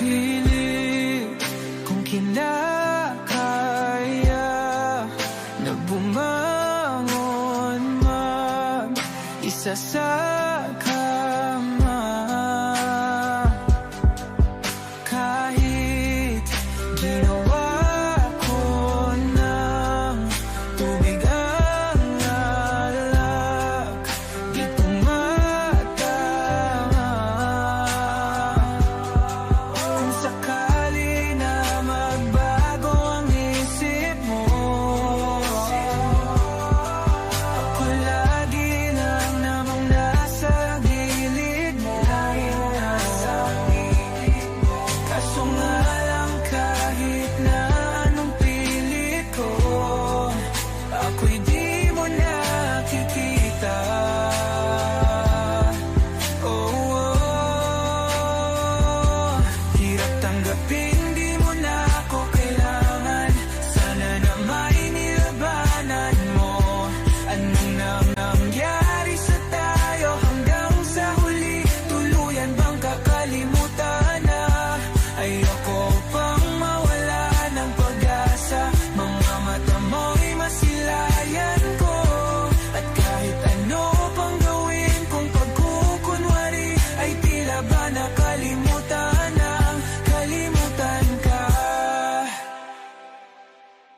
pilit kung kinakaya na bumangon mag-isa sa kama. Kahit ginawa ko ng tubig ang alak, di tumatama. Kung sakali na magbago ang isip mo, ako lagi lang namang nasa gilid mo. Kaso nga lang kahit na anong pilit ko, ako'y di mo nakikita. Hirap tanggapin, di mo na ako kailangan. Sana na may nilabanan mo. Anong nangyari sa tayo hanggang sa huli? Tuluyan bang kakalimutan na? Ayoko pang mawala ng pag-asa. Mga mata mo'y masilayan ko. At kahit ano pang gawin kung pagkukunwari, ay tila ba nakalimutan ng kalimutan ka.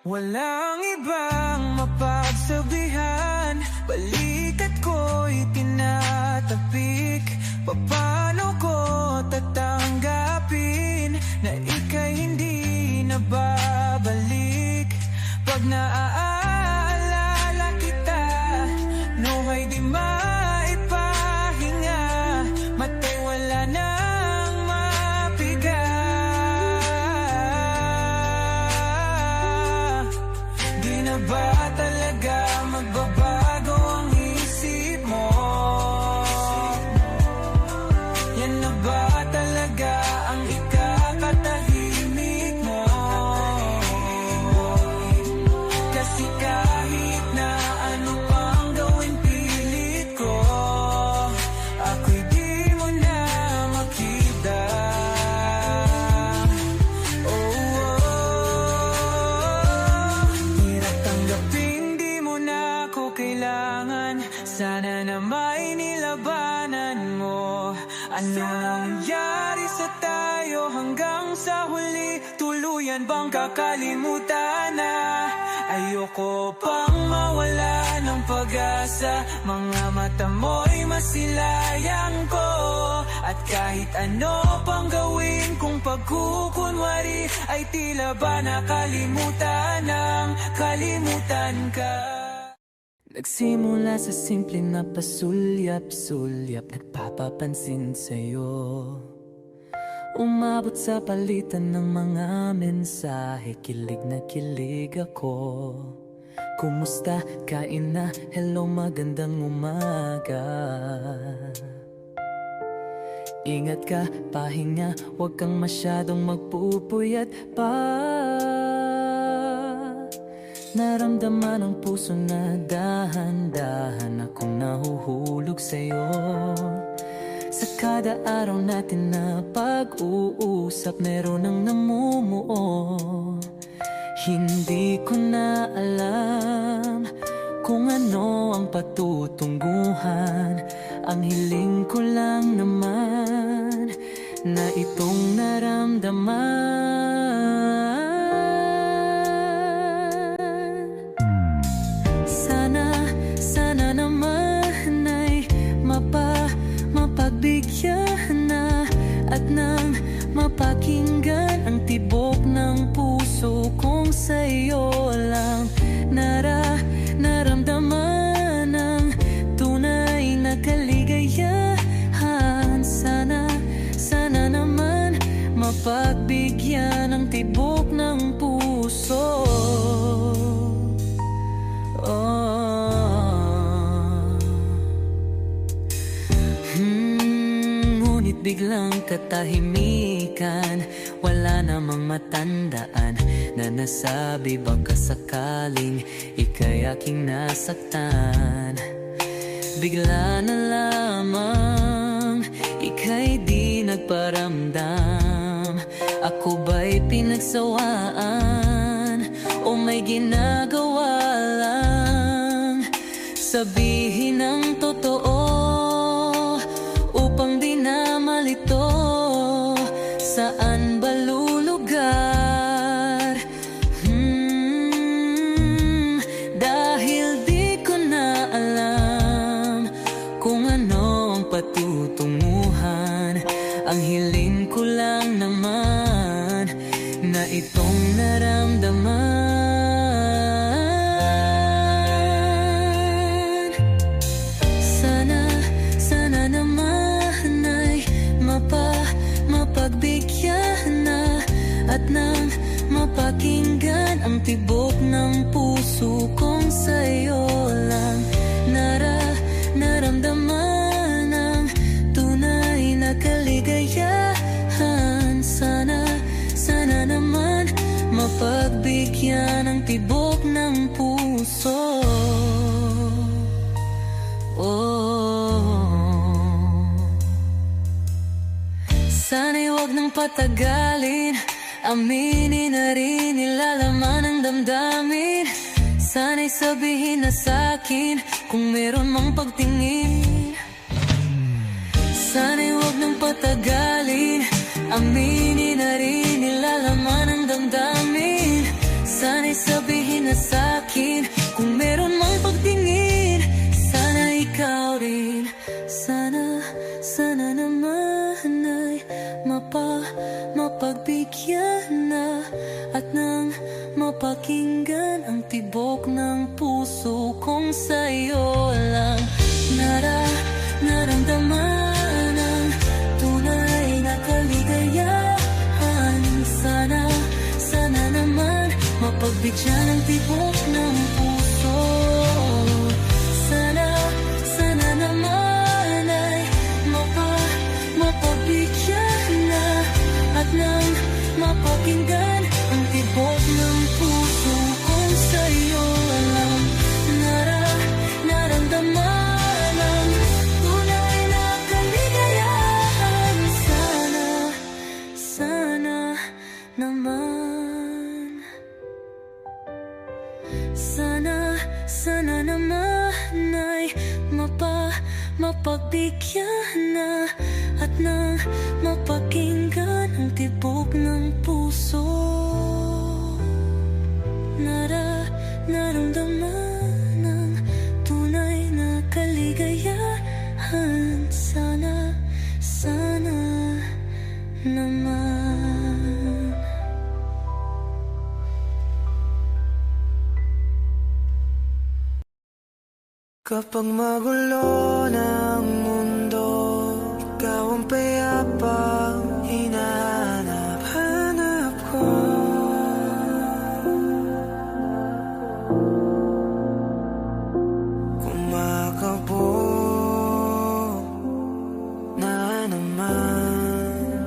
Walang ibang mapagsabihan, balikat ko'y tinatapik. Paano ko tatanggapin na ika'y hindi na babalik? Pag naaalala kita, nuhay di maipahinga. Mata'y wala nang mapiga. Di na ba talaga magbabago ang isip mo? Yan na ba talaga ang ikakatahimik mo? Kasi kahit na ano pang gawin pilit ko, ako'y di mo na makita. Hirap tanggapin, di mo na ako kailangan. Sana na may nilabanan mo. Ano nangyari sa tayo hanggang sa huli? Tuluyan bang kakalimutan na? Ayoko pang mawala ng pag-asa. Mga mata mo'y masilayang ko. At kahit ano pang gawin kung pagkukunwari, ay tila ba nakalimutan ng kalimutan ka. Nagsimula sa simple na pasulyap-sulyap, nagpapapansin sa'yo. Umabot sa palitan ng mga mensahe, kilig na kilig ako. Kumusta? Kain na? Hello, magandang umaga. Ingat ka, pahinga, huwag kang masyadong magpupuyat pa. Naramdaman ang puso na dahan-dahan akong nahuhulog sa'yo. Sa kada araw natin na pag-uusap, meron ang namumuo. Hindi ko na alam kung ano ang patutungguhan. Ang hiling ko lang naman na itong naramdaman. Sana naman ay mapagbigyan na at nang mapakinggan ang tibok ng puso kong sa'yo lang naramdaman ang tunay na kaligayahan. Sana naman mapagbigyan ang tibok ng puso. Ngunit biglang katahimikan, wala namang matandaan na nasabi baka sakaling ika'y aking nasaktan. Bigla na lamang ika'y di nagparamdam Ako ba'y pinagsawaan o may ginagawa lang? Sabihin ang totoo upang di na malito. Saan ba lulugar? Dahil di ko na alam kung ano ang patutunguhan. Ang hiling ko lang naman na itong naramdaman. Sana naman ay mapagbigyan na at nang mapakinggan ang tibok ng puso kong sa'yo lang naramdaman ang tunay na kaligayahan. Sana naman mapagbigyan ang tibok ng puso. Sana'y wag nang patagalin, aminin na rin nilalaman ng damdamin. Sana'y sabihin na sa'kin kung meron mang pagtingin. Sana'y wag nang patagalin, aminin na rin nilalaman ng damdamin. Sana'y sabihin na sa'kin kung meron mang pagtingin. Sana ikaw rin, sana naman ay mapagbigyan na at nang mapakinggan ang tibok ng puso kong sa'yo lang naramdaman ang tunay na kaligayahan. Sana naman mapagbigyan ang tibok ng puso. Sana naman ay mapagbigyan na at nang mapakinggan ang tibok ng puso kong sa'yo lang naramdaman ang tunay na kaligayahan. Sana naman, sana naman ay mapagbigyan na at nang mapakinggan ang tibok ng puso. Naramdaman ang tunay na kaligayahan. Sana naman. Kapag magulo ng mundo, ikaw ang payapang hinahanap ko. Kumakabog na naman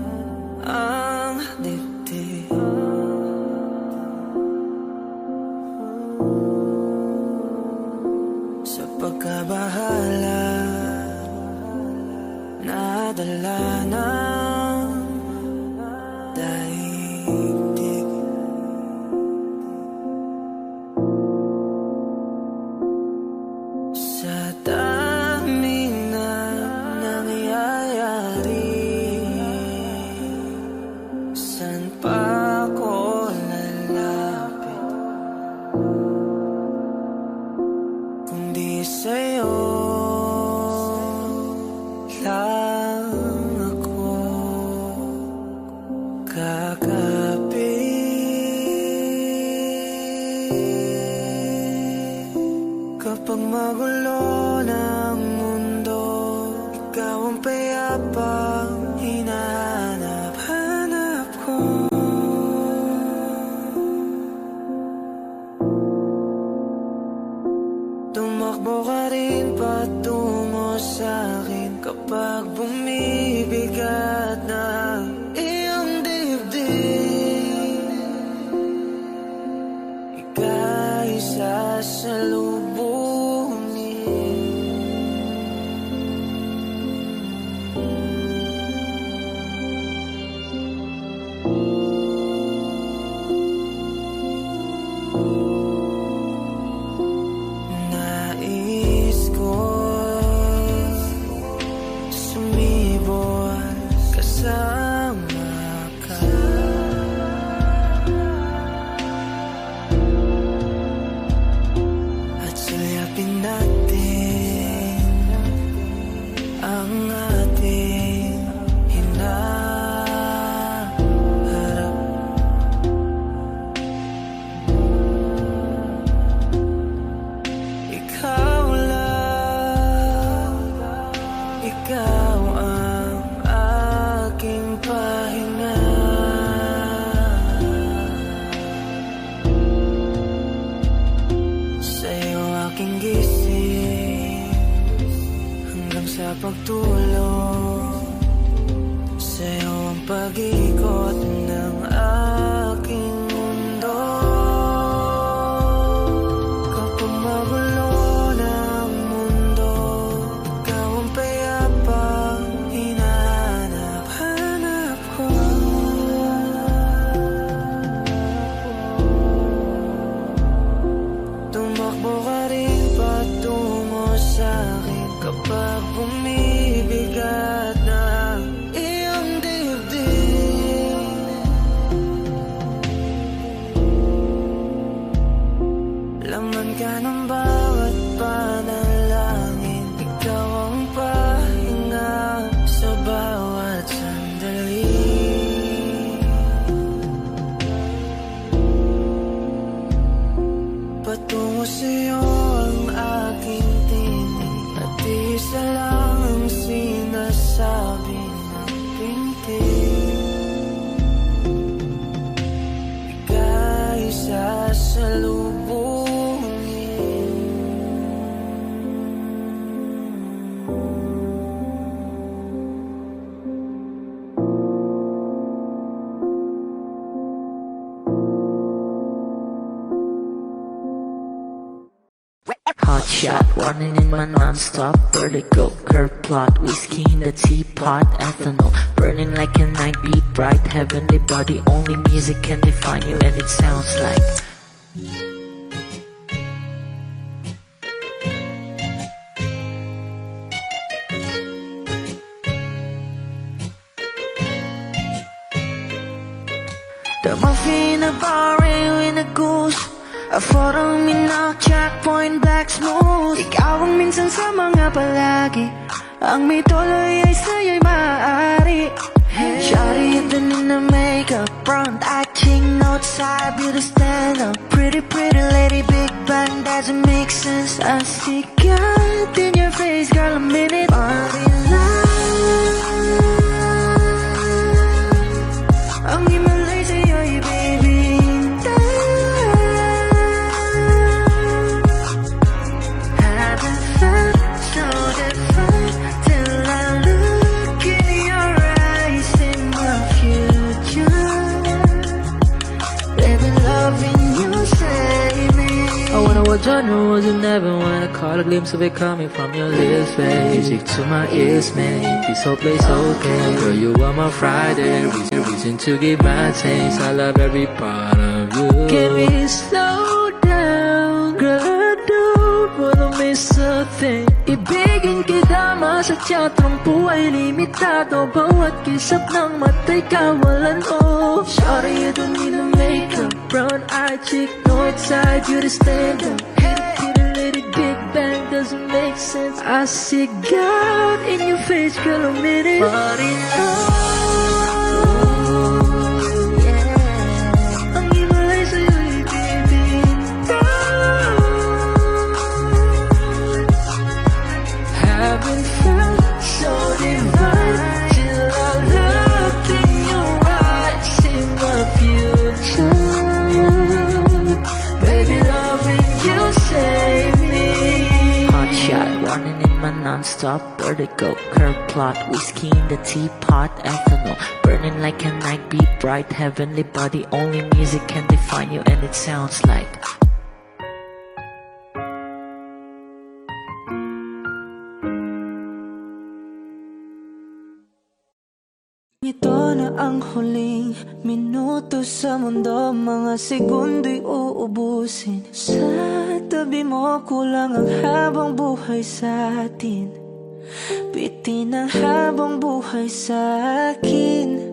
ang dibdib. Sa pagkabahala, nadala ng daigdig. Sa daming na nangyayari, saan pa ako lalapit kundi sa'yo lang ako kakapit. Kapag magulo ng mundo, ikaw ang payapang hinahanap ko. Tumakbo ka rin patungo sa'kin kapag bumibigat na iyong dibdib. Ika'y sasalubungin. ikot ng aking mundo. Kapag magulo ng mundo, ikaw ang payapang hinahanap-hanap ko. Tumakbo ka rin patungo sa'kin kapag bumibigat na iyong dibdib. Laman ka ng bawat panalangin, ikaw ang pahinga sa bawat sandali. Patungo sa'yo ang aking tinig, at isa lang ang sinasabi ng pintig. Ika'y sasalubungin. Hot shot, running in my non-stop vertical curve plot, whiskey in the teapot, ethanol burning like a night, beat bright, heavenly body, only music can define you, and it sounds like the muffin in a bar with a goose, a photo minok, checkpoint, black smooth. Ikaw ang minsan sa mga palagi, ang may tuloy ay sa'yo'y maaari. Shawty hidden in the makeup, front acting outside, beauty stand up. Pretty, pretty lady, big bang, doesn't make sense. I see God in your face, girl, a minute. Body ang himalay sa'yo'y baby. Haven't felt so different till I look in your eyes, in my future. Baby, loving you save me. I wonder what genre was it, never when I caught a glimpse of it coming from your lips, babe. Music to my ears, man, this whole place okay. Girl, you are my Friday, reason to give my taste. I love every part of you. Can we slow down, girl, I don't wanna miss a thing. Ibigin kita, sa teatrong buhay limitado. Bawat kisap ng mata'y kawalan, oh. Shawty, you don't need no makeup, brown-eyed chick, north-side, beauty stand-up. Pretty lady, big bang, doesn't make sense. I see God in your face, girl, a minute. But enough. Haven't felt so divine till I look in your eyes, in my future. Baby, loving you save me. Hot shot, running in my non-stop vertical curve plot, whiskey in the teapot, ethanol burning like a night, beat bright, heavenly body, only music can define you, and it sounds like ito na ang huling minuto sa mundo, mga segundo'y uubusin. Sa tabi mo kulang ang habang buhay sa atin, bitin ang habang buhay sa akin.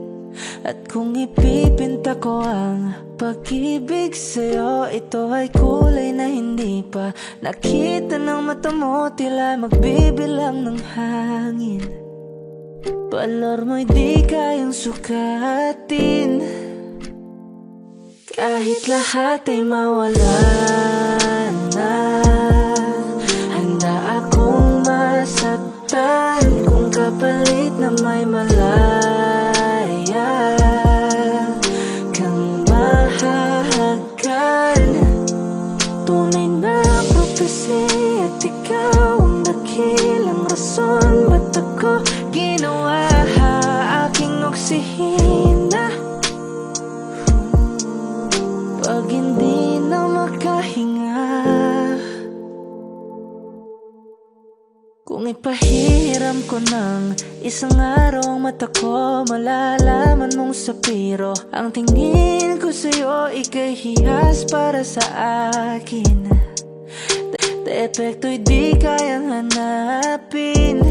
At kung ipipinta ko ang pag-ibig sa'yo, ito ay kulay na hindi pa nakita ng mata mo, tila magbibilang ng hangin. Valor mo'y di kayang sukatin, kahit lahat ay mawala na. Handa akong masaktan kung kapalit na may malaya kang mahahagan. Tunay na prophecy at ikaw ang dakilang rason ba't ako ginawa aking oksihina. Kung ipahiram ko ng isang araw ang mata ko, malalaman mong sapiro. Ang tingin ko sa'yo, ika'y hiyas para sa akin. Epekto'y di kayang hanapin.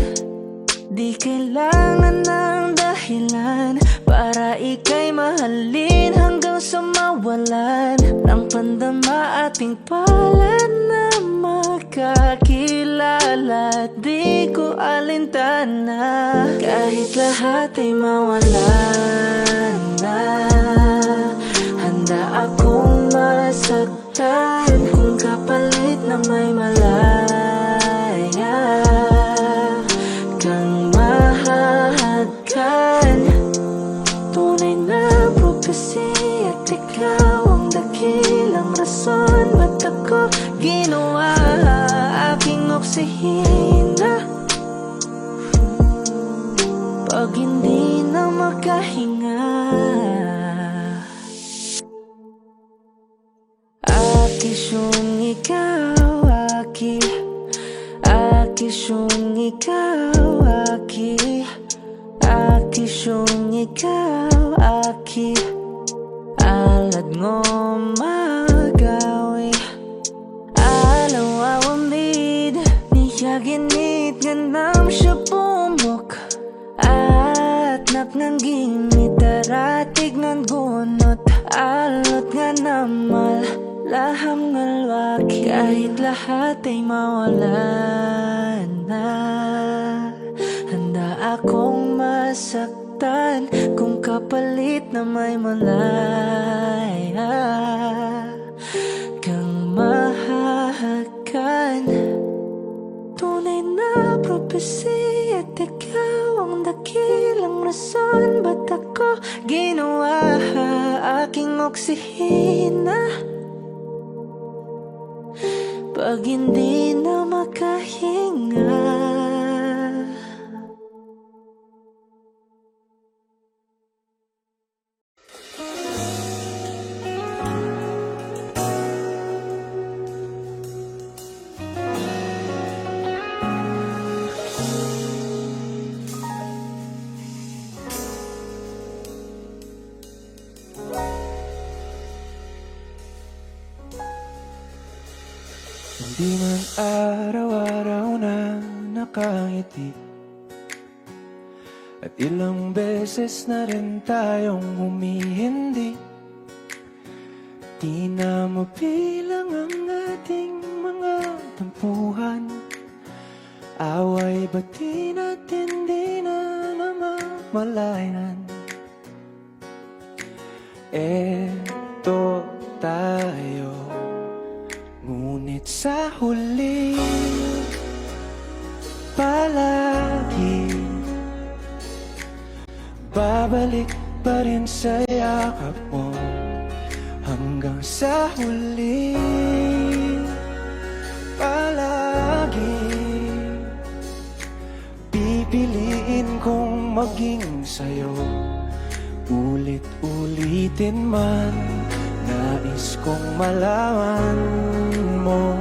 Di kailangan ng dahilan para ika'y mahalin hanggang sa mawalan ng pandama ating palad na makakilala. Di ko alintana kahit lahat ay mawalan na. Handa akong masaktan kung kapalit na may malaya kang mahahagkan. Tunay na prophecy at ikaw ang dakilang rason ba't ako ginawa aking oksihina. Pag hindi na makahinga, akisyong ikaw, akisyong ikaw, akisyong ikaw, alad ngo magawi alaw awamid niyaginit ganam siya pumok at napnangging itaratig ng gunot alot nga namal laham ngalwaki kahit lahat ay mawalan na. Handa akong masaktan kung kapalit na may malaya kang mahahagkan. Tunay na prophecy at ikaw ang dakilang rason ba't ako ginawa aking oksihina. Pag hindi na makahinga, Hindi man araw-araw na nakangiti at ilang beses na rin tayong humihindi. Di na mabilang ang ating mga tampuhan. Away ba't di natin di na namamalayan? Eto tayo, ngunit sa huli palagi babalik pa rin sa yakap mo. Hanggang sa huli palagi pipiliin kong maging sa'yo. Ulit-ulitin man, nais kong malaman mo,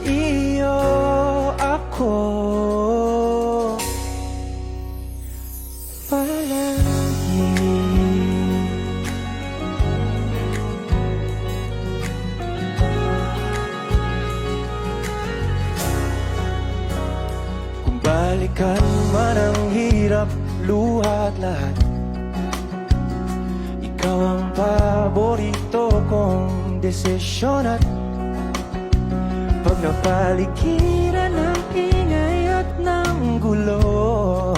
iyo ako palagi. Kung balikan man ang hirap, luha at lahat, ikaw ang paborito kong desisyon. At pag napaligiran ng ingay at ng gulo,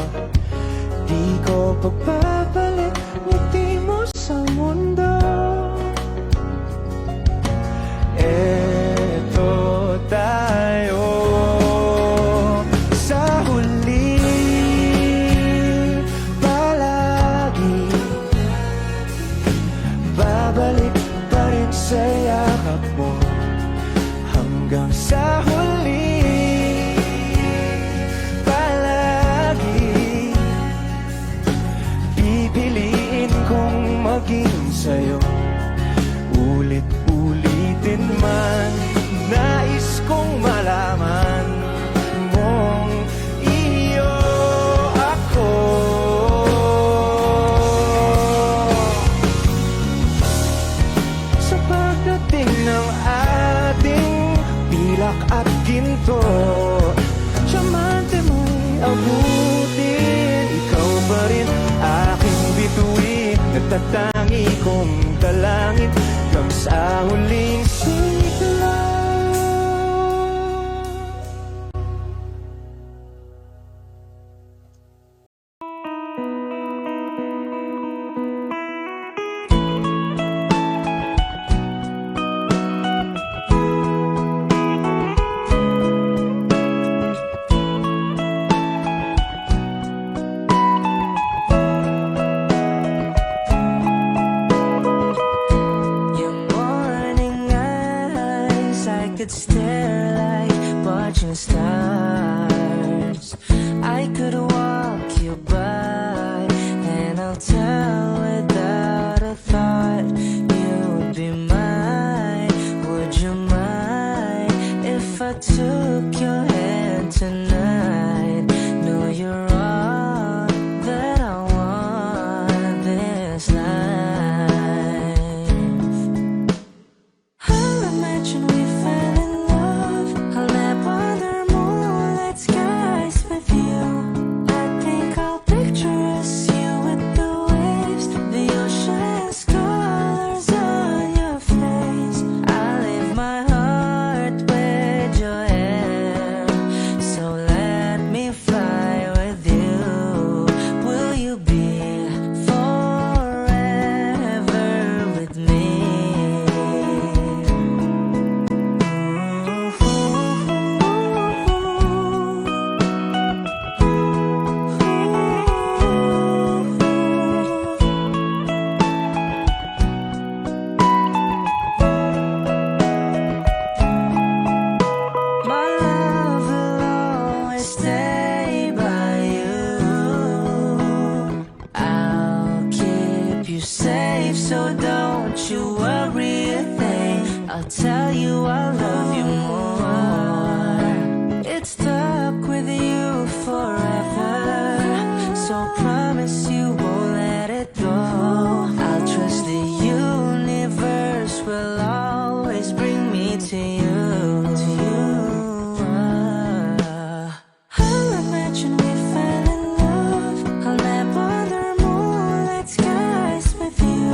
di ko pagpapalit ngiti mo sa mundo. Eto tayo sa huli palagi babalik pa rin sa yakap mo. Hanggang sa huli palagi pipiliin kong maging sa'yo. Ulit-ulitin man, nais kong malaman mong ganito. Tiyamante mo'y abutin, ikaw pa rin aking bituin. Natatangi kong dalangin hanggang sa huling sigla. Your morning eyes, I could stare like watching stars. I could walk you by, and I'll tell without a thought you would be mine. Would you mind if I took your hand tonight? No, you're all that I want this life. I'll imagine we fell in love. I'll nap under moonlit skies with you. I think I'll picture us, you with the waves, the ocean's colors on your face. I leave my heart with your hair, so let me fly with you. Will you be forever with me? My love will always stay by you. I'll keep you safe, so don't you worry a thing. I'll tell you I love you more. It's stuck with you forever, so promise you won't let it go. I'll trust the universe will always bring me to you. I'll imagine we fell in love. I'll nap under moonlit skies with you.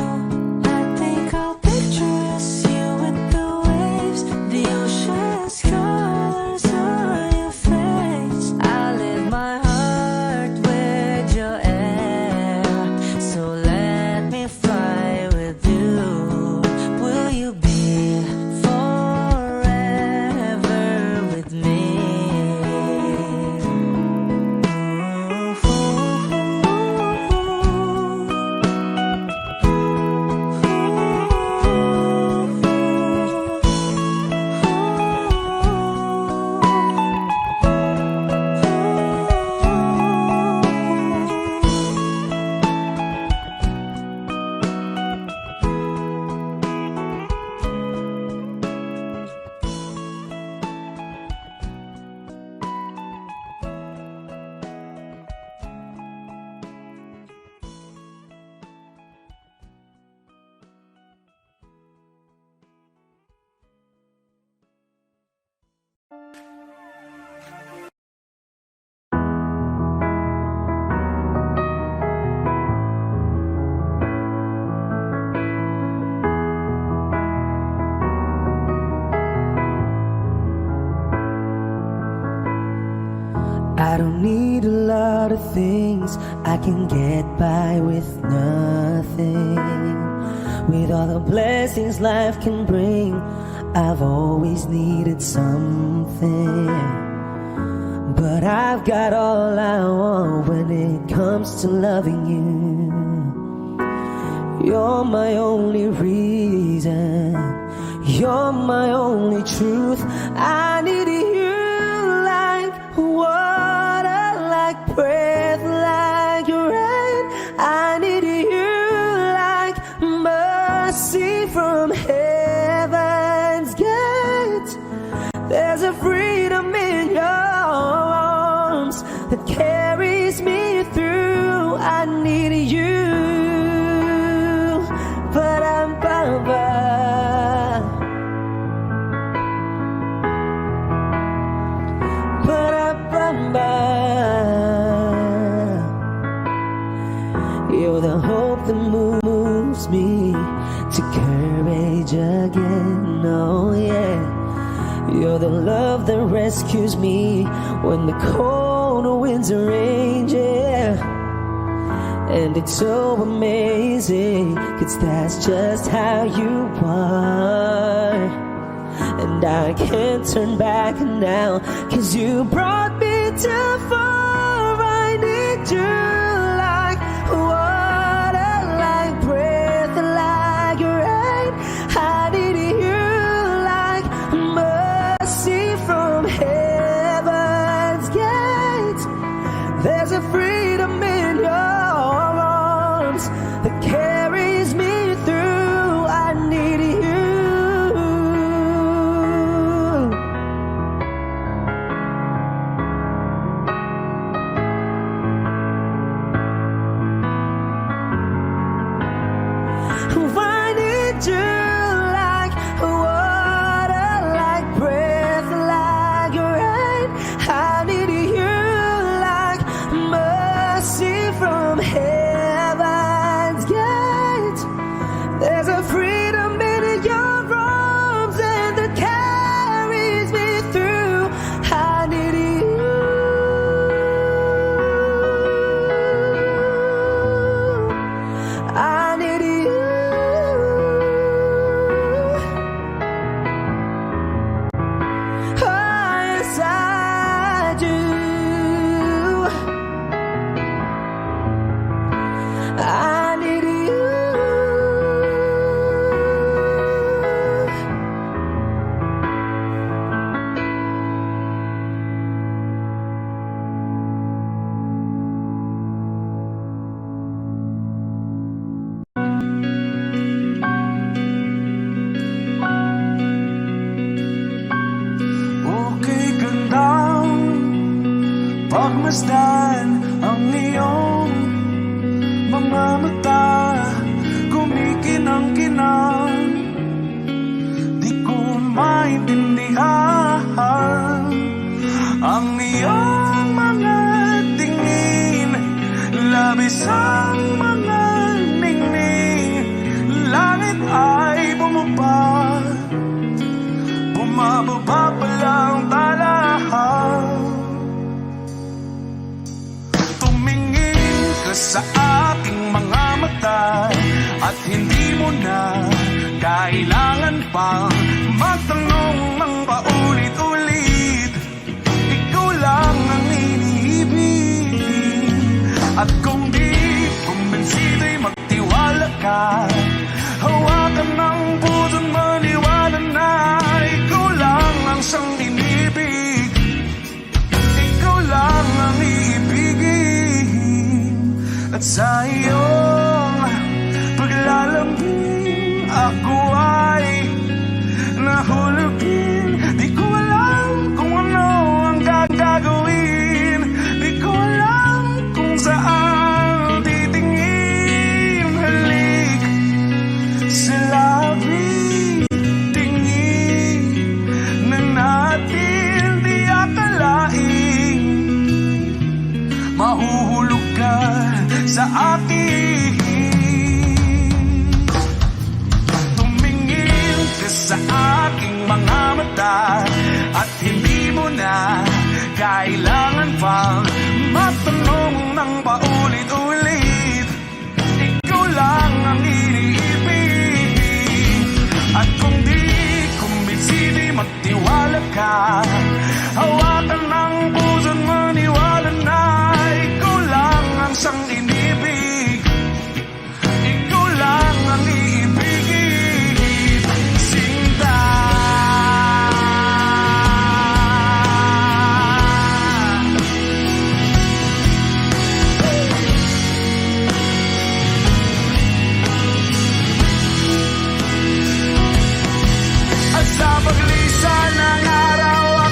I think I'll picture us, you with the waves, the ocean's colors on your face. I live my heart with your air, so let me fly with you. Will you be forever with me? I don't need a lot of things, I can get by with nothing. With all the blessings life can bring, I've always needed something. But I've got all I want when it comes to loving you. You're my only reason, you're my only truth. I need you like water, like breath, like rain. I need you like mercy from heaven's gate. There's a freedom in your arms that carries me through. I need you, but I'm Baba. 'Cause to courage again. Oh yeah, you're the love that rescues me when the cold winds rage. Yeah, and it's so amazing, 'cause that's just how you are. And I can't turn back now, 'cause you brought me too far. I need you like water, like breath, like rain. I need you like mercy from heaven's gate. There's a freedom in your arms that carries me through. I need you. I need you like water, like breath, like rain. I need you like mercy from heaven's gate. There's a freedom in your arms and that carries me through. I need you. I need you. Oh, yes, I do. I need you. Okay gandang pagmasdan ang iyong mga mata, kumikinang-kinang. Di ko maintindihan ang iyong mga tingin, labis ang mga ningning. Langit ay bumaba, bumababa pa lang talahan. Tumingin ka sa aking mga mata at hindi mo na kailangan pang magtanong ng paulit-ulit. Ikaw lang ang iniibig, at kung di kumbinsido'y magtiwala ka. Hawakan ng puso't maniwala na ikaw lang ang siyang inibig. Ikaw lang ang iibigin, at sa iyong paglalambing ako ay nahulugin. Di ko alam kung ano ang gagawin, di ko alam kung saan titingin. Halik sa labi, tingin na natin di akalain. Mahuhulog ka sa akin. Tumingin ka sa aking mga mata at hindi mo na kailangan pang magtanong ng paulit-ulit. Ikaw lang ang iniibig, at kung di kumbinsido'y magtiwala ka. Hawakan ng puso't maniwala na ikaw lang ang siyang inibig. Ikaw lang ang iibigin, Sinta. At sa paglisan ng araw,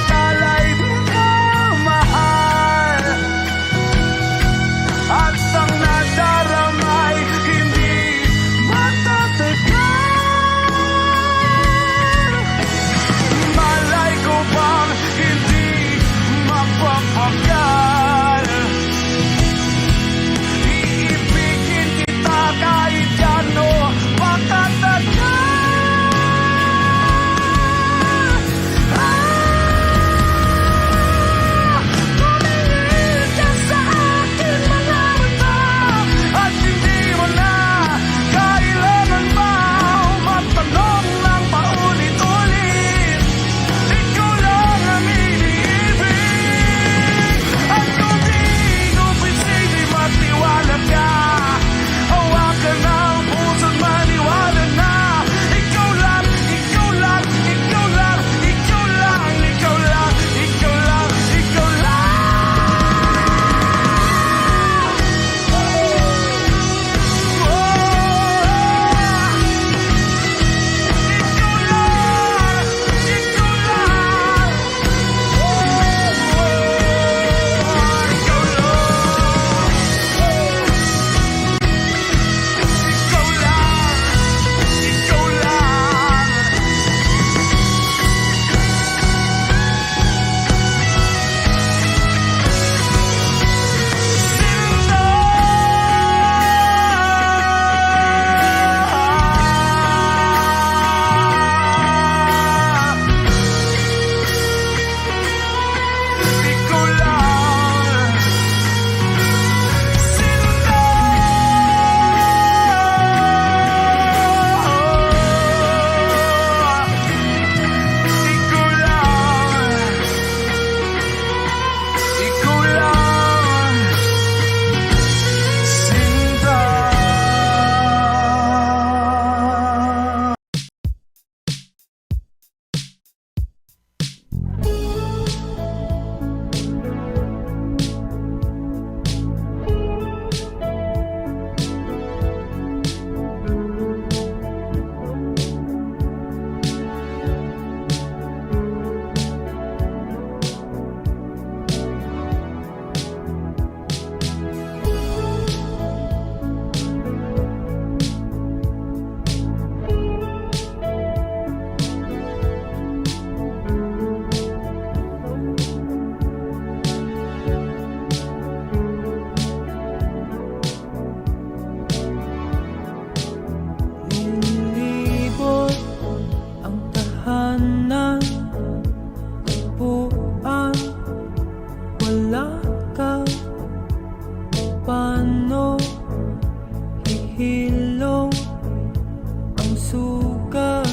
sugat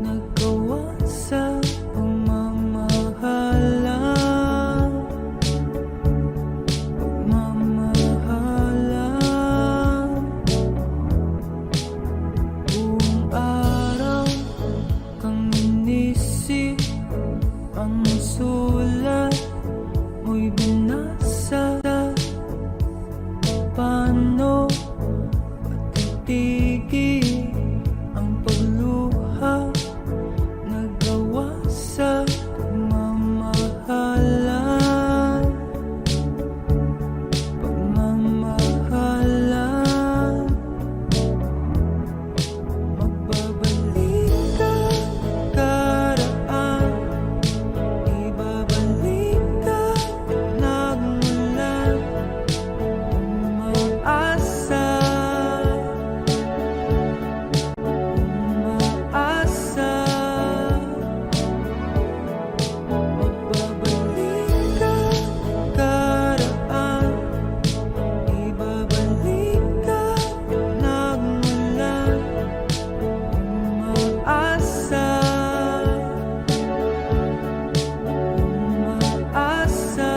nagawa sa pagmamahalan. Buong araw kang inisip, ang sulat mo'y binasa. Paano patitigil ang pagluha nagawa sa pagmamahalan? Pagmamahalan. Magbabalik ka karaan, ibabalik ka nagmula. Umaasa, umaasa. Magbabalik ka karaan, ibabalik ka nagmula. Umaasa, umaasa.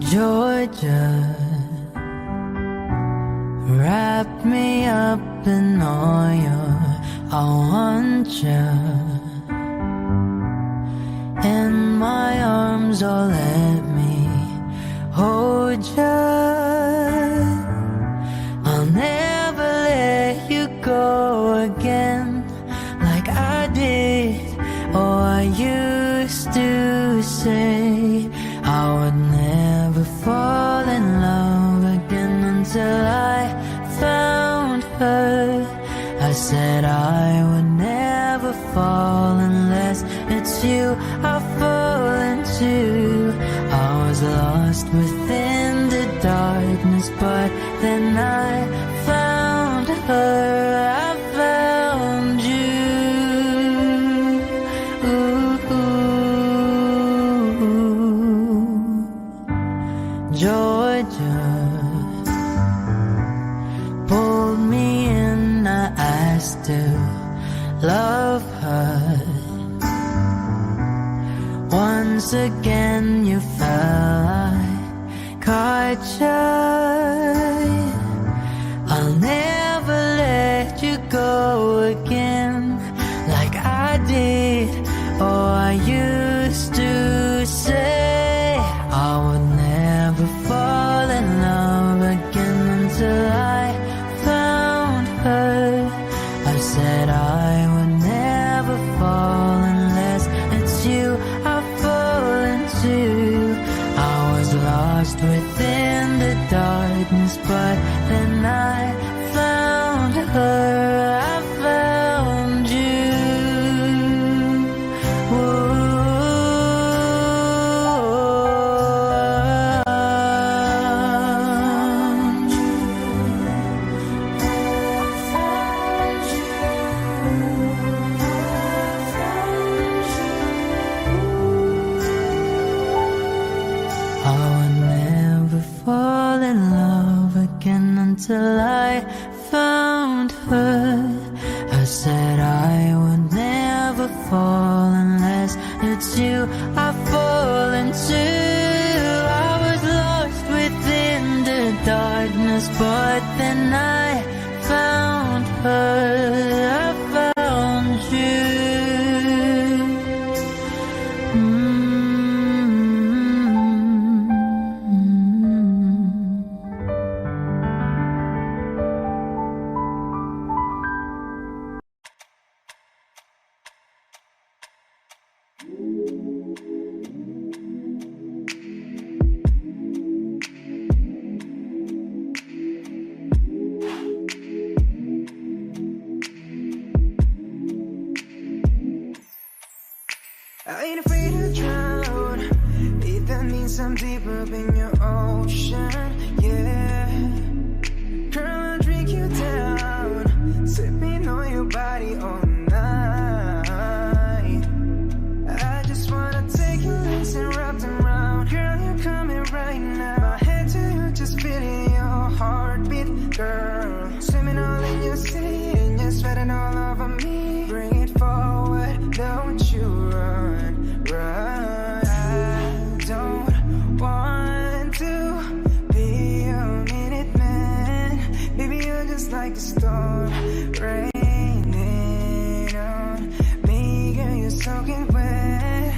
Georgia, wrap me up in oil. I want you in my arms, oh let me hold you. I'll never let you go again like I did. Oh, I used to say I would never fall in love again until I found her. I said I would never fall unless it's you I fall into. I was lost within the darkness, but then I found her. I found you. Georgia pulled me in, I asked to love her. Once again you fell, I caught you. I'll never let you go again like I did. Oh, I used to say I would never fall in love again until I found her. I said I would never fall unless it's you I fall into. I was lost within the darkness, but then I found her. I found you. I would never fall in love again until I found her. I said I would never fall unless it's you I fall into. I was lost within the darkness, but then I found her. I found you. heartbeat, girl. Swimming all in your sea, and you're sweating all over me. Bring it forward, don't you run, run. I don't want to be a minute man. Baby, you're just like a storm, raining on me. Girl, you're soaking wet.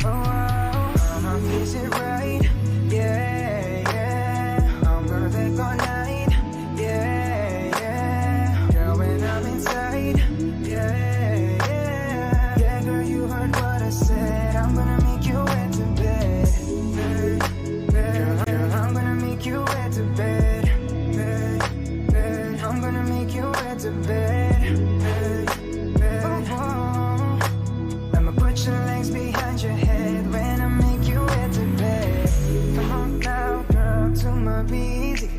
Oh, is it right? Yeah, yeah. I'm gonna take all night. Yeah, yeah. Girl, when I'm inside. Yeah, yeah. Yeah, girl, you heard what I said. I'm gonna make you wet to bed. Girl, I'm gonna make you wet to bed. I'm gonna make you wet to bed. Oh, oh. I'ma put your legs behind your head when I make you wet to bed. Come on now, girl, to my busy.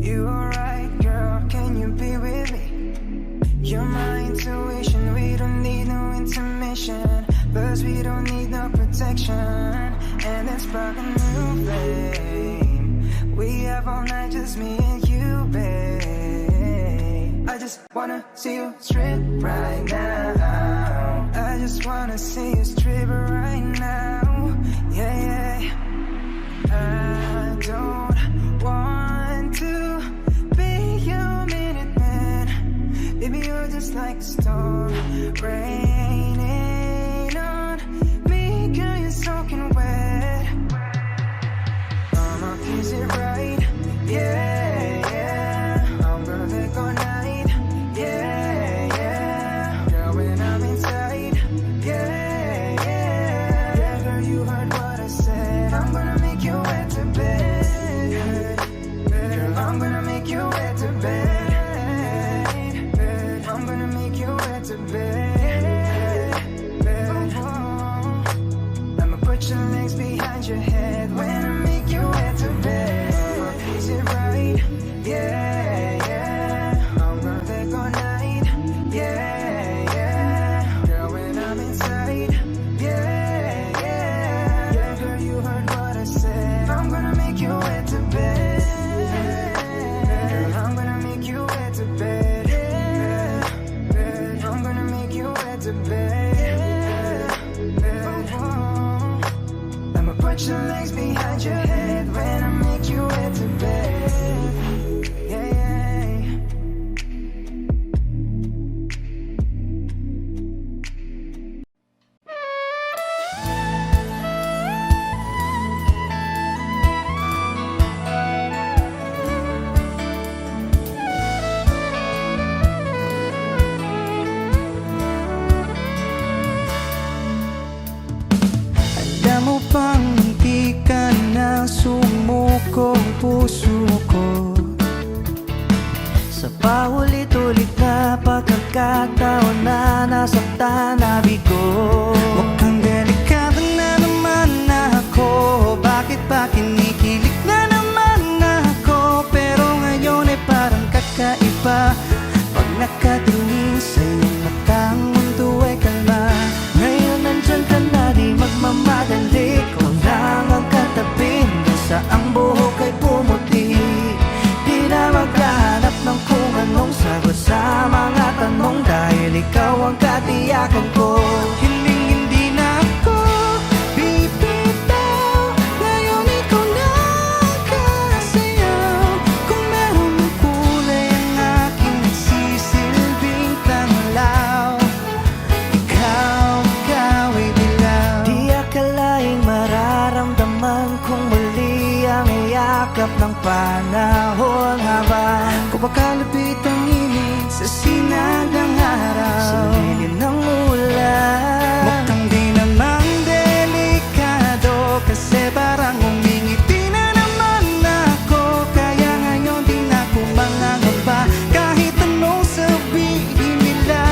You alright, girl? Can you be with me? You're my intuition. We don't need no intermission. Plus we don't need no protection. And let's spark a new flame. We have all night, just me and you, babe. I just wanna see you strip right now. I just wanna see you strip right now. Yeah, yeah. I don't want to be your minute man. Baby, you're just like a storm, raining on me. Girl, you're soaking wet. Is it right? Yeah, yeah. I'm gonna take all night. Yeah, yeah. Girl, when I'm inside. Yeah, yeah. Yeah, girl, you heard what I said. I'm gonna make you wet to bed. Girl, I'm gonna make you wet to bed. I'm gonna make you wet to bed. Oh, I'ma put your legs behind your head when I make you wet to bed. Is it right? Yeah, yeah. I'm gonna take all night. Yeah, yeah. Girl, when I'm inside. Yeah, yeah. Yeah, girl, you heard what I said. I'm gonna make you wet to bed. Girl, I'm gonna make you wet to bed. I'm gonna make you wet to bed. Oh, I'ma put your legs behind your head when I make you wet to bed. Yeah, yeah. Alam mo bang hindi ka na sumuko ang puso ko? Sa paulit-ulit na pagkakataon na nasaktan na bigo. Mukhang delikado na naman ako. Bakit ba kinikilig na naman ako? Pero ngayon ay parang kakaiba. Pag nakatingin sa iyong matang mundo ay kalma. Ngayon nandyan ka na, di magmamadali. Kung lang ang katabi hanggang sa ang buhok ay pumuti. Di na maghahanap ng kung anong sagot sa mga tanong, dahil ikaw ang katiyakan ko. Hindi na ako bibitaw. Ngayon ikaw na kasayaw. Kung meron ng kulay ang aking nagsisilbing tanglaw, ikaw ay dilaw. Di akalaing mararamdaman kung muli ang iyakap ng panahon, habang kumakalapit ang init sa sinag ng araw, sa lilim ng ulan. Mukhang di naman delikado, kasi parang umingiti na naman ako. Kaya ngayon di na ako mangangamba kahit anong sabihin nila.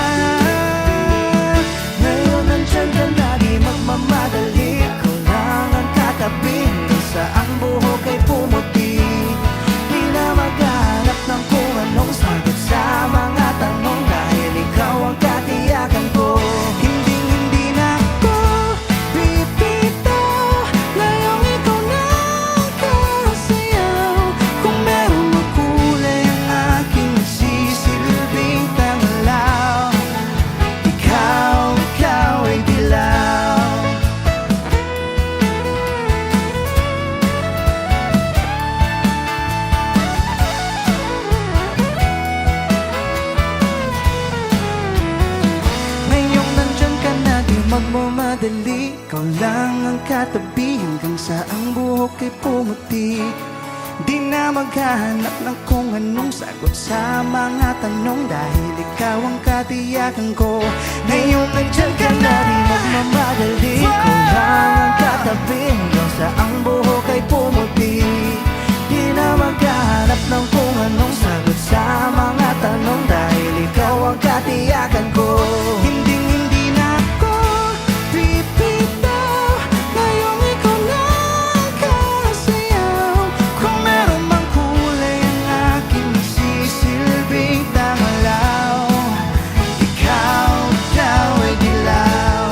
Ngayon nandyan ka na, di magmamadali. Ikaw lang ang katabi hanggang sa ang buhok ay pumuti. Di na maghanap ng kung anong sagot sa mga tanong, dahil ikaw ang katiyakan ko. Hindi nagmamadali, ikaw lang ang katabi hanggang sa ang buhok ay pumuti. Di na maghahanap ng kung anong sagot sa mga tanong, dahil ikaw ang katiyakan ko. Ngayon nandyan ka na, di nagmamadali, ikaw lang ang katabi hanggang sa ang buhok ay pumuti. Di na maghahanap ng kung anong sagot sa mga tanong, dahil ikaw ang katiyakan ko. Hindi na ako pipitaw, ngayong ikaw na ang kasayaw. Kung meron mang kulay ang aking sisilbing tangalaw, ikaw daw ay dilaw.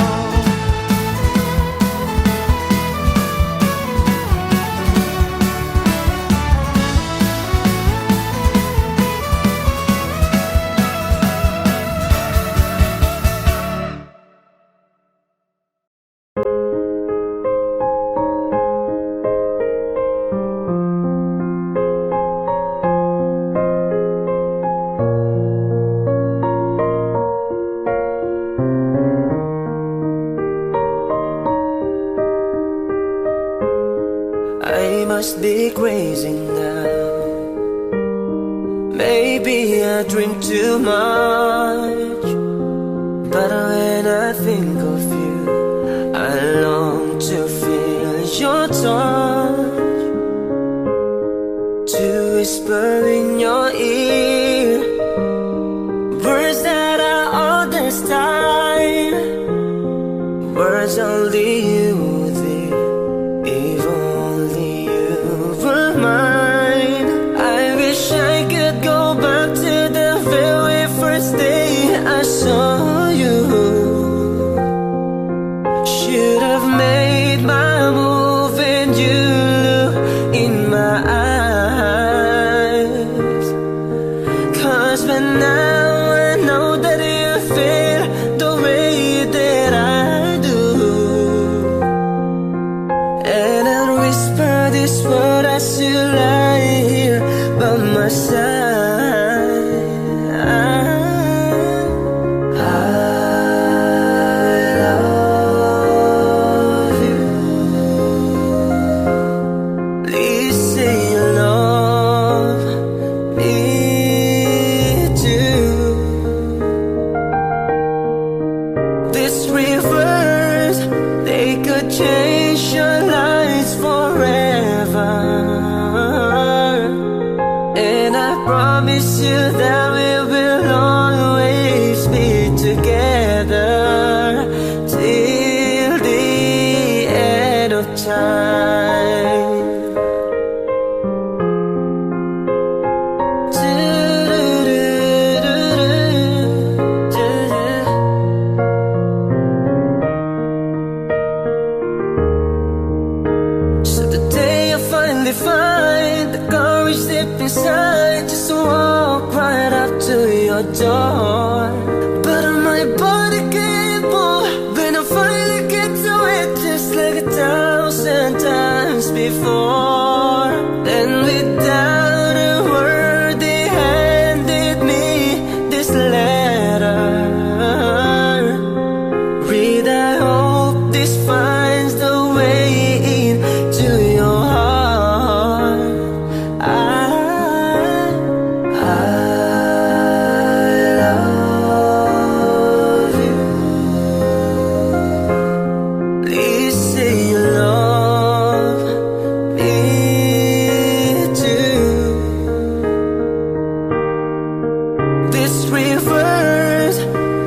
I must be crazy now. Maybe I drink too much, but when I think of you, I long to feel your touch, to whisper in your ear words that I understand, words only you did. If only you were mine. I wish I could go back to the very first day I saw you. Should have made my move and you look in my eyes. 'Cause by now I know that you feel the way that I do. And I'd whisper this word as you lie here by my side. I love you. Please say you love me too. These rivers, they could change your lives forever. And I promise you that we will always be together till the end of time. So the day I finally find the courage deep inside, just to walk right up to your door. But my body can't move when I finally get to it, just like 1,000 times before. And without a word, they handed me this letter. Read, I hope this finds the way into your heart. I love you. Please say you love me too. These rivers,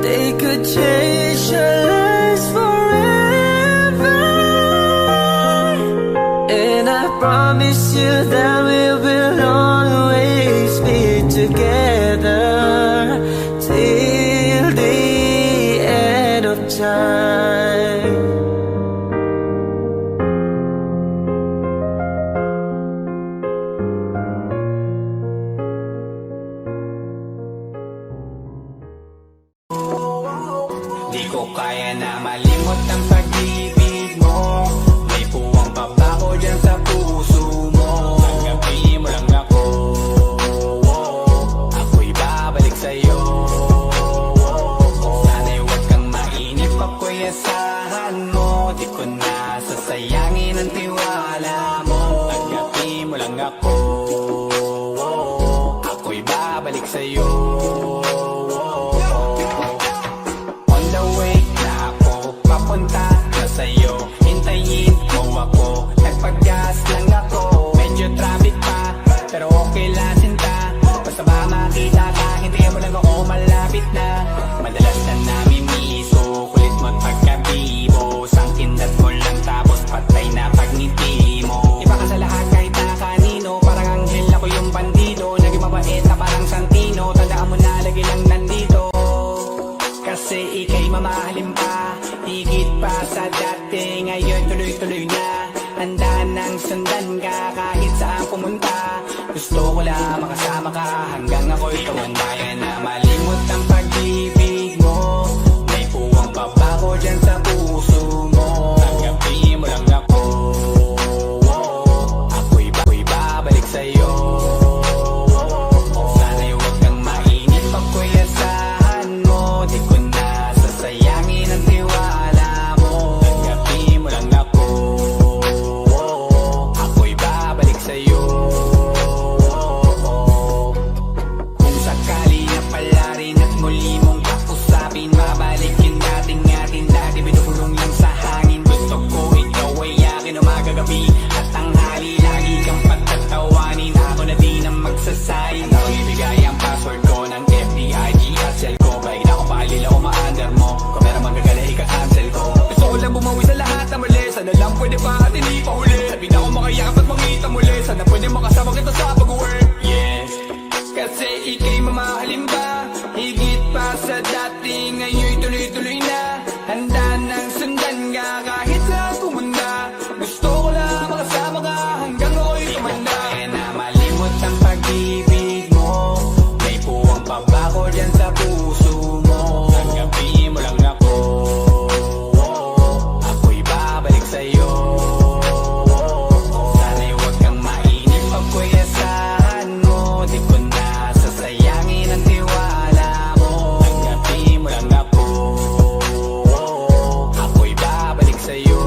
they could change your lives forever. And I promise you that we will always be together till the end of time. Di ko kaya na malimot ang pag-ibig mo. May puwang pabaho dyan sa puso mo. Tanggapin mo lang ako, ako'y babalik sa'yo. Sana'y huwag kang mainip, ako'y asahan mo. kailan sinta. Basta ba makita ka, hintayin mo lang ako malapit na. Madalas na namimiso, kulit mo't pagkabibo. Sangkindat mo lang tapos patay na pagngiti mo. Iba ka sa lahat kahit na kanino, parang anghel ako yung bandido. Naging mabait na parang Santino, tandaan mo na lagi lang nandito. Kasi ika'y mamahalin pa, higit pa sa dati. Ngayon tuloy-tuloy na, handa nang sundan ka kahit saan pumunta. Gusto ko lang makasama ka hanggang ako'y tumanda na malimot ang pag-ibig mo. May puwang pa ba ko dyan sa puso mo? Tanggapin mo lang ako, ako'y babalik sa'yo. Sana'y huwag kang mainip, ako'y asahan mo. Di ko na sasayangin ang tiwala mo. Tanggapin mo lang ako, ako'y babalik sa'yo. Kung sakali na pala rin at muli mong kausapin, mabalikin natin atin dati binubulong lang sa hangin. Gusto ko ikaw ay akin umagabi at tanghali, lagi kang pagtatawanin. Ako na din ang magsasayin, ako ibigay ang password ko ng FBIG at cell ko. Baig na akong paalila o ma-under mo, kung meron magagala ika-cancel ko. Gusto ko lang bumawi sa lahat na mali, sana lang pwede pa at hindi pa huli. Sabi na ako makayakap at mangita muli, sana pwede makasama kita sa pag-work. Yes, kasi ika'y mamahalin ba, higit pa sa dati. Ngayon tuloy-tuloy na, handa nang sundan ka kahit saan pumunta. Gusto ko lang makasama ka hanggang ako'y tumanda. Kaya na malimot ang pag-ibig mo, may puwang pa ba ko dyan sa puso mo? Tanggapin mo lang ako, ako'y babalik sa'yo. Sana'y huwag kang mainip, ako'y asahan mo. Di ko na sasayangin ang tiwala mo. Tanggapin mo lang ako, ako'y babalik sa'yo.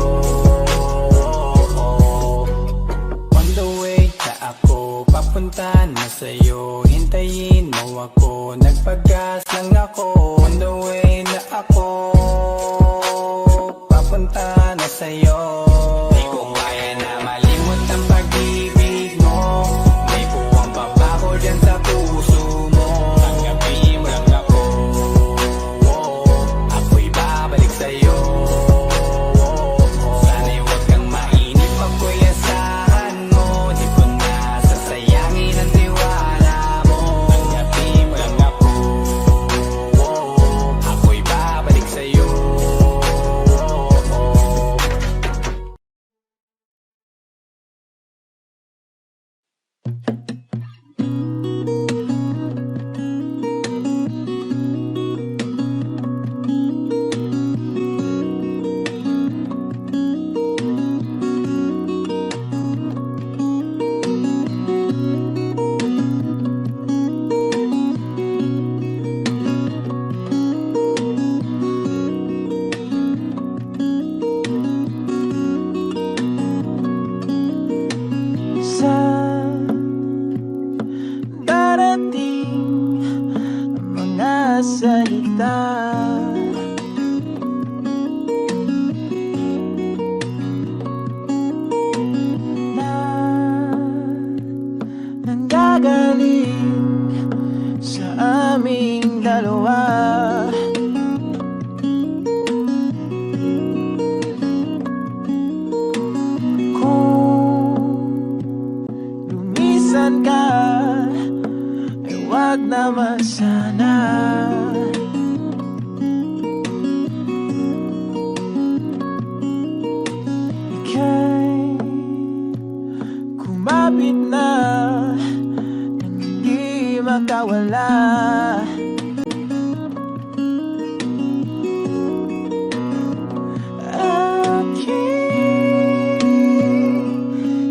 On the way na ako, papunta na sa'yo. Hintayin mo ako, nagpagas lang ako. On the way na ako, papunta na sa'yo. Di ko kaya na malimot ang pag-ibig mo, may puwang pa ba ko dyan sa puso mo? Tanggapin mo lang ako, ako'y babalik sa'yo. Sana'y huwag kang mainip, ako'y asahan mo. Di ko na sasayangin ang tiwala mo. Tanggapin mo lang ako, ako'y babalik sa'yo. Sa darating mga salita, na nanggagaling sa aming dalawa. Kung lumisan ka, ay wag naman sana. Ika'y kumapit na nang hindi makawala. Aking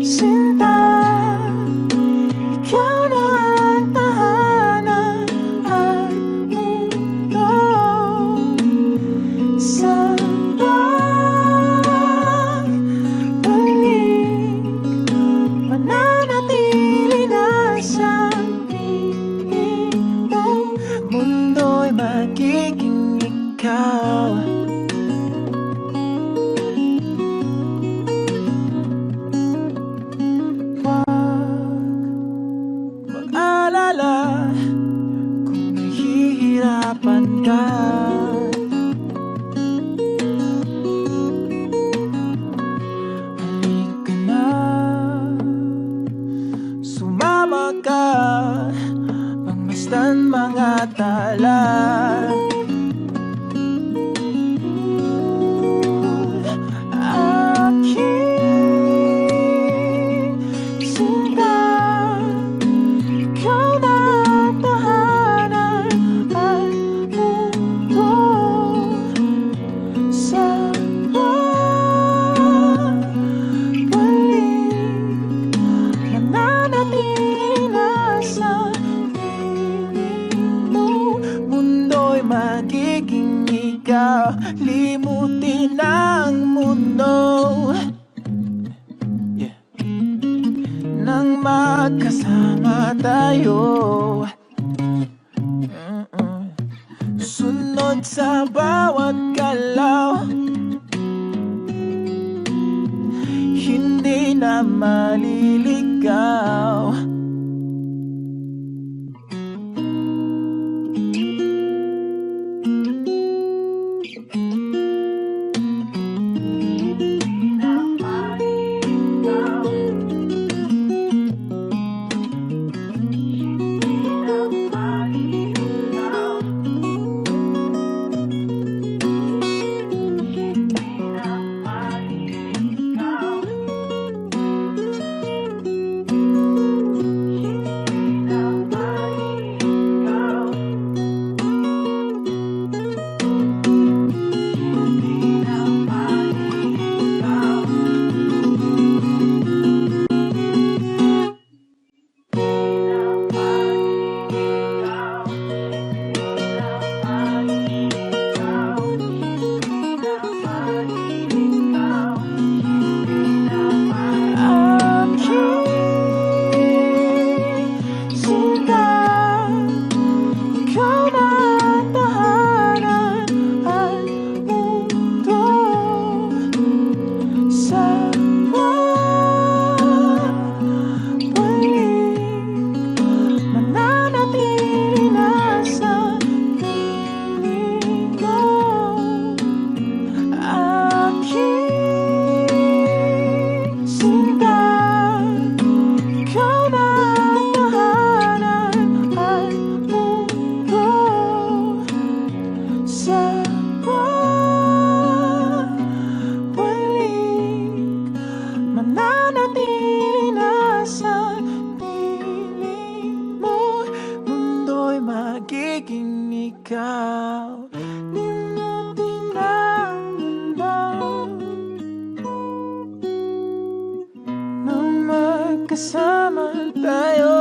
sinta, ikaw na ang tahanan at mundo. Sa pagbalik, mananatili na sa piling mo. Mundo'y magiging ikaw. Wag mag-alala kung nahihirapan ka. Halika na, sumama ka, pangmasdan mga tala. Magiging ikaw, limutin ang mundo, yeah. Nang magkasama tayo, sunod sa bawat galaw, hindi na maliligaw. Magiging ikaw, limutin ang mundo, nang magkasama tayo,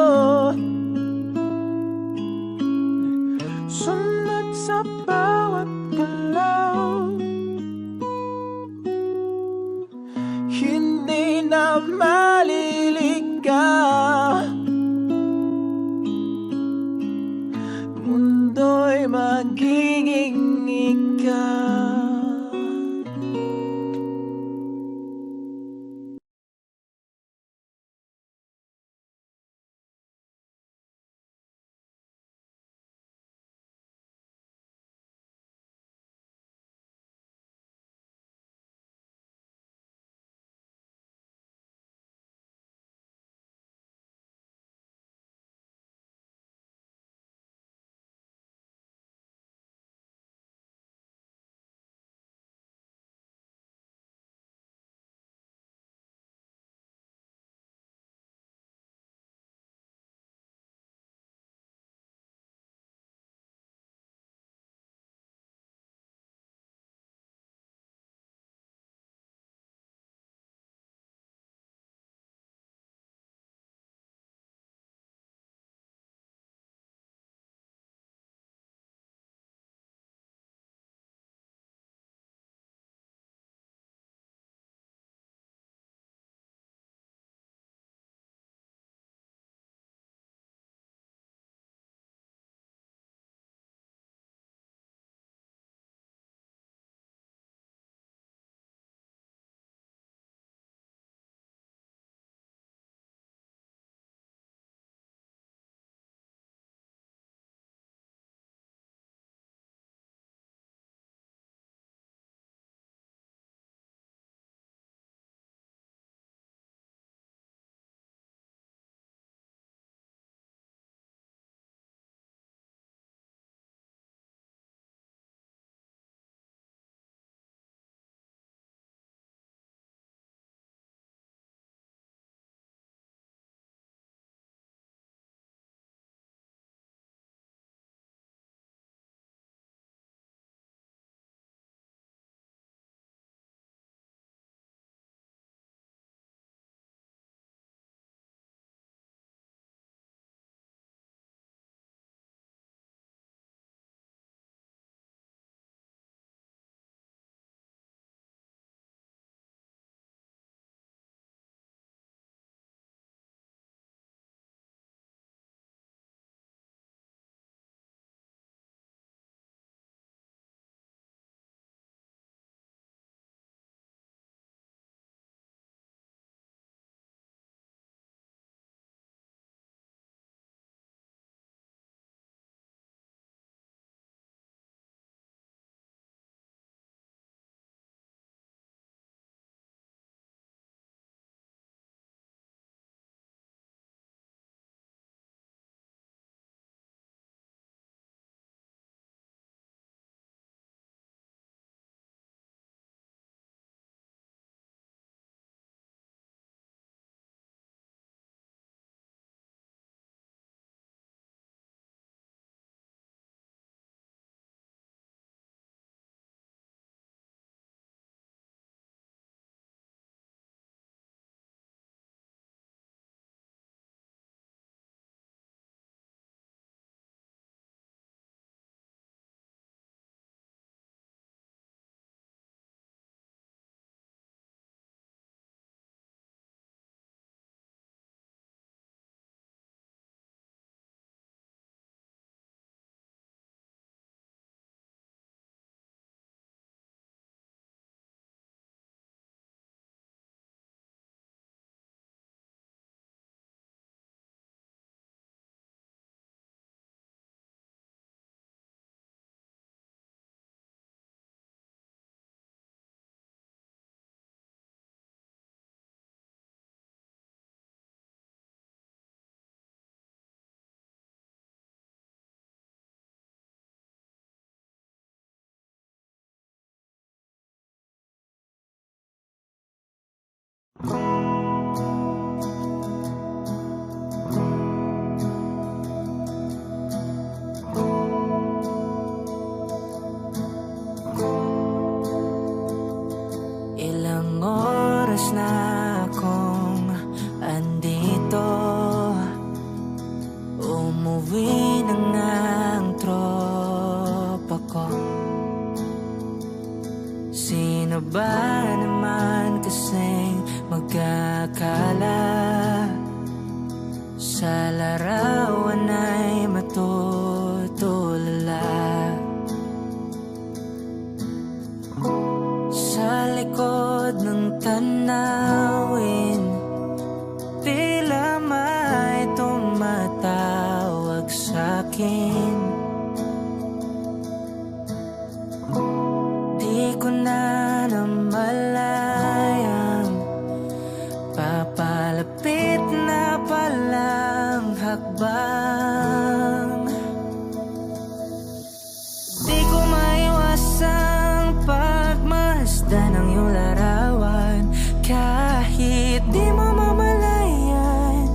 sunod sa bawat galaw, hindi na maliligaw. Mundo'y Ilang oras na akong andito, umuwi na nga ang tropa ko. Sino ba naman kasing magkakala sa larawan ay matutulala? Sa likod ng tanawin, tila may tumatawag sa'kin. Di ko na namalayang papalapit na palang hakbang. Di ko maiwasang pagmasdan ng iyong larawan. Kahit di mo mamalayan,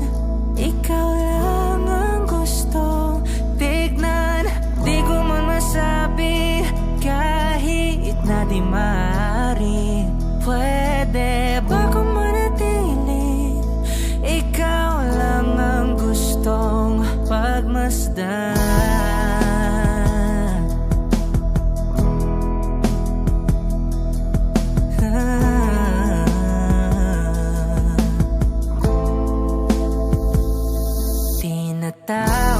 ikaw lang ang gustong tignan. Di ko man masabi kahit na di maaari. Pwede ba kung manatili? Ikaw lang ang gustong pagmasdan. Tinatawag